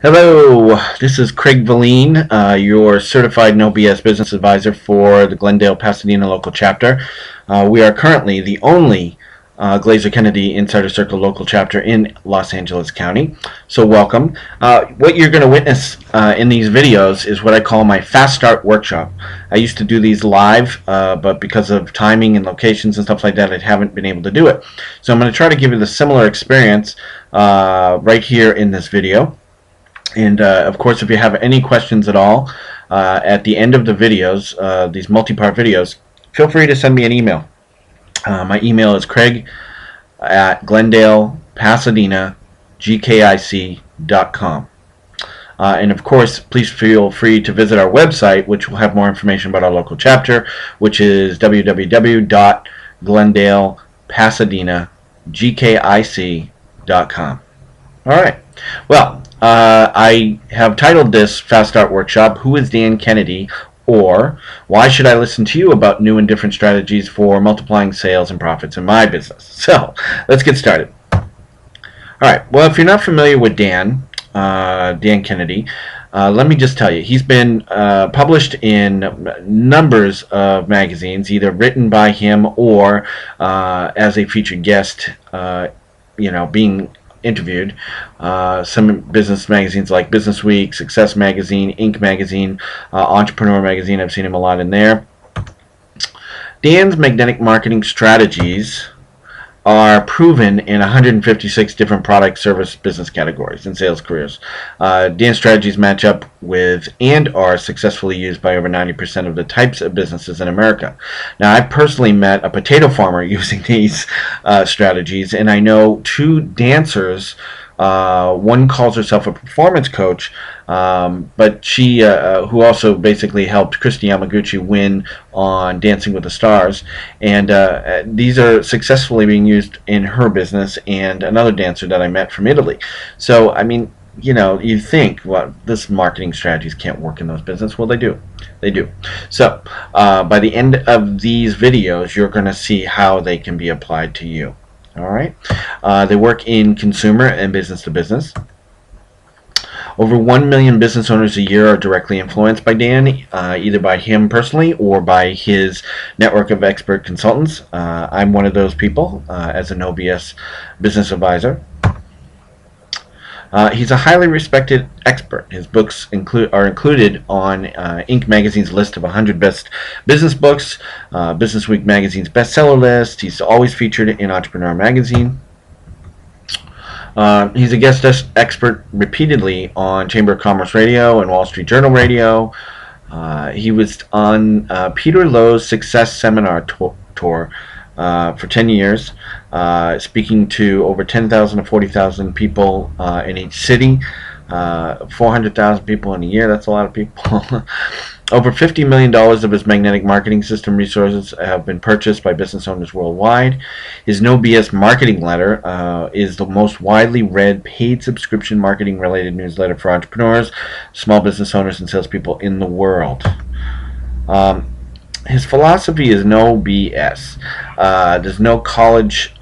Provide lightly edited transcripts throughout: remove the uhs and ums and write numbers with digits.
Hello, this is Craig Valine, your certified no BS business advisor for the Glendale, Pasadena local chapter. We are currently the only Glazer Kennedy Insider Circle local chapter in Los Angeles County. So welcome. What you're going to witness in these videos is what I call my Fast Start Workshop. I used to do these live, but because of timing and locations and stuff like that, I haven't been able to do it. So I'm going to try to give you the similar experience right here in this video. And of course, if you have any questions at all at the end of the videos, these multi-part videos, feel free to send me an email. My email is craig@GKIC.com. And of course, please feel free to visit our website, which will have more information about our local chapter, which is www.GlenDalePasadenaGKIC.com. All right. Well, I have titled this Fast Start Workshop, Who is Dan Kennedy? Or Why Should I Listen to You About New and Different Strategies for Multiplying Sales and Profits in My Business? So, let's get started. Alright, well, if you're not familiar with Dan Kennedy, let me just tell you, he's been published in numbers of magazines, either written by him or as a featured guest, being interviewed. Some business magazines like Business Week, Success Magazine, Inc. Magazine, Entrepreneur Magazine. I've seen him a lot in there. Dan's magnetic marketing strategies are proven in 156 different product, service, business categories and sales careers. Dan's strategies match up with and are successfully used by over 90% of the types of businesses in America. Now, I personally met a potato farmer using these strategies, and I know two dancers. One calls herself a performance coach, but she, who also basically helped Christy Yamaguchi win on Dancing with the Stars, and these are successfully being used in her business, and another dancer that I met from Italy. So, I mean, you think, well, this marketing strategies can't work in those businesses. Well, they do. They do. So, by the end of these videos, you're going to see how they can be applied to you. All right. They work in consumer and business to business. Over 1 million business owners a year are directly influenced by Dan, either by him personally or by his network of expert consultants. I'm one of those people as a no BS business advisor. He's a highly respected expert. His books are included on Inc. Magazine's list of 100 best business books, Business Week Magazine's bestseller list. He's always featured in Entrepreneur Magazine. He's a guest expert repeatedly on Chamber of Commerce Radio and Wall Street Journal Radio. He was on Peter Lowe's Success Seminar Tour for 10 years, speaking to over 10,000 to 40,000 people in each city, 400,000 people in a year. That's a lot of people. Over $50 million of his magnetic marketing system resources have been purchased by business owners worldwide. His No BS marketing letter is the most widely read paid subscription marketing related newsletter for entrepreneurs, small business owners, and salespeople in the world. His philosophy is no BS. There's no college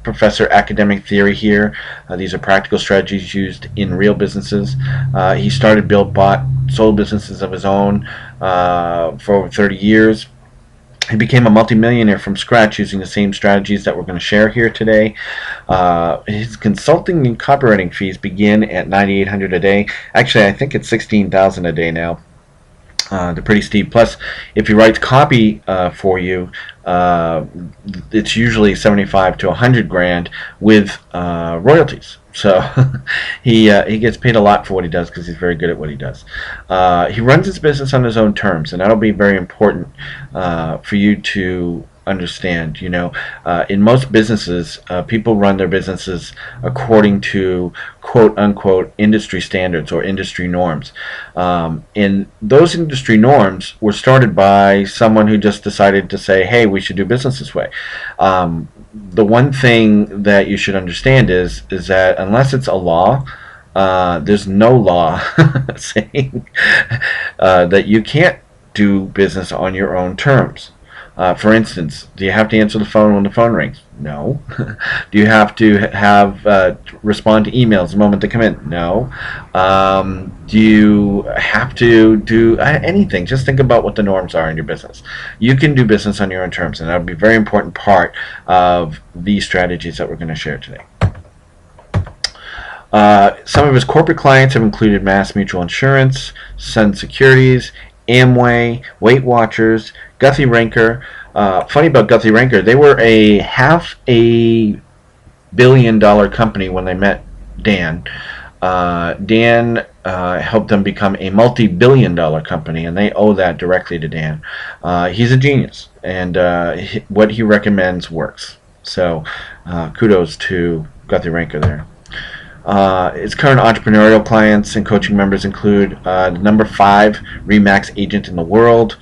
professor academic theory here. These are practical strategies used in real businesses. He started, built, bought, sold businesses of his own for over 30 years. He became a multimillionaire from scratch using the same strategies that we're going to share here today. His consulting and copywriting fees begin at $9,800 a day. Actually, I think it's $16,000 a day now. They're pretty steep. Plus, if he writes copy for you, it's usually 75 to 100 grand with royalties. So he gets paid a lot for what he does because he's very good at what he does. He runs his business on his own terms, and that'll be very important for you to understand. In most businesses, people run their businesses according to quote unquote industry standards or industry norms, and those industry norms were started by someone who just decided to say, hey, we should do business this way. The one thing that you should understand is that unless it's a law, there's no law saying that you can't do business on your own terms. For instance, do you have to answer the phone when the phone rings? No. Do you have to have respond to emails the moment they come in? No. Do you have to do anything? Just think about what the norms are in your business. You can do business on your own terms, and that would be a very important part of these strategies that we're going to share today. Some of his corporate clients have included Mass Mutual Insurance, Sun Securities, Amway, Weight Watchers, Guthrie Ranker. Funny about Guthrie Ranker, they were a $500 million company when they met Dan. Dan helped them become a multi-billion-dollar company, and they owe that directly to Dan. He's a genius, and what he recommends works. So kudos to Guthrie Ranker there. Its current entrepreneurial clients and coaching members include the number 5 Remax agent in the world,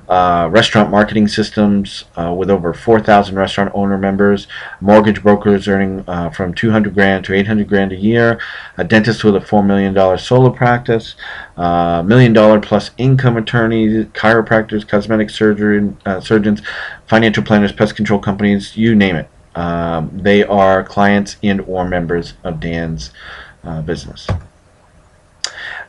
restaurant marketing systems with over 4,000 restaurant owner members, mortgage brokers earning from $200,000 to $800,000 a year, a dentist with a $4 million solo practice, $1 million plus income attorneys, chiropractors, cosmetic surgeons, financial planners, pest control companies, you name it. They are clients and or members of Dan's business.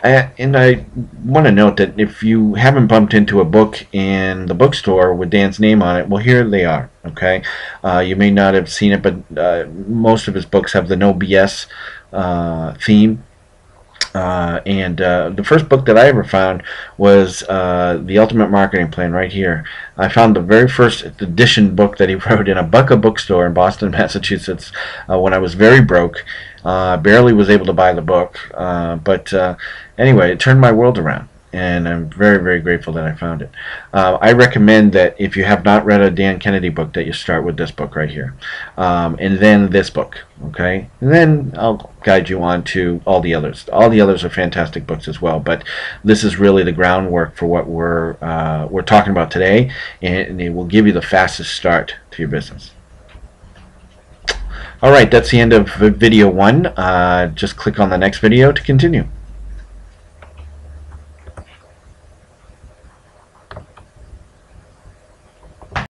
And I want to note that if you haven't bumped into a book in the bookstore with Dan's name on it, well, here they are. Okay, you may not have seen it, but most of his books have the no BS theme. The first book that I ever found was The Ultimate Marketing Plan, right here. I found the very first edition book that he wrote in a Bucka bookstore in Boston, Massachusetts, when I was very broke. Barely was able to buy the book, but anyway, it turned my world around, and I'm very, very grateful that I found it. I recommend that if you have not read a Dan Kennedy book, that you start with this book right here, and then this book, okay? And then I'll guide you on to all the others. All the others are fantastic books as well, but this is really the groundwork for what we're talking about today, and it will give you the fastest start to your business. Alright, that's the end of video 1. Just click on the next video to continue.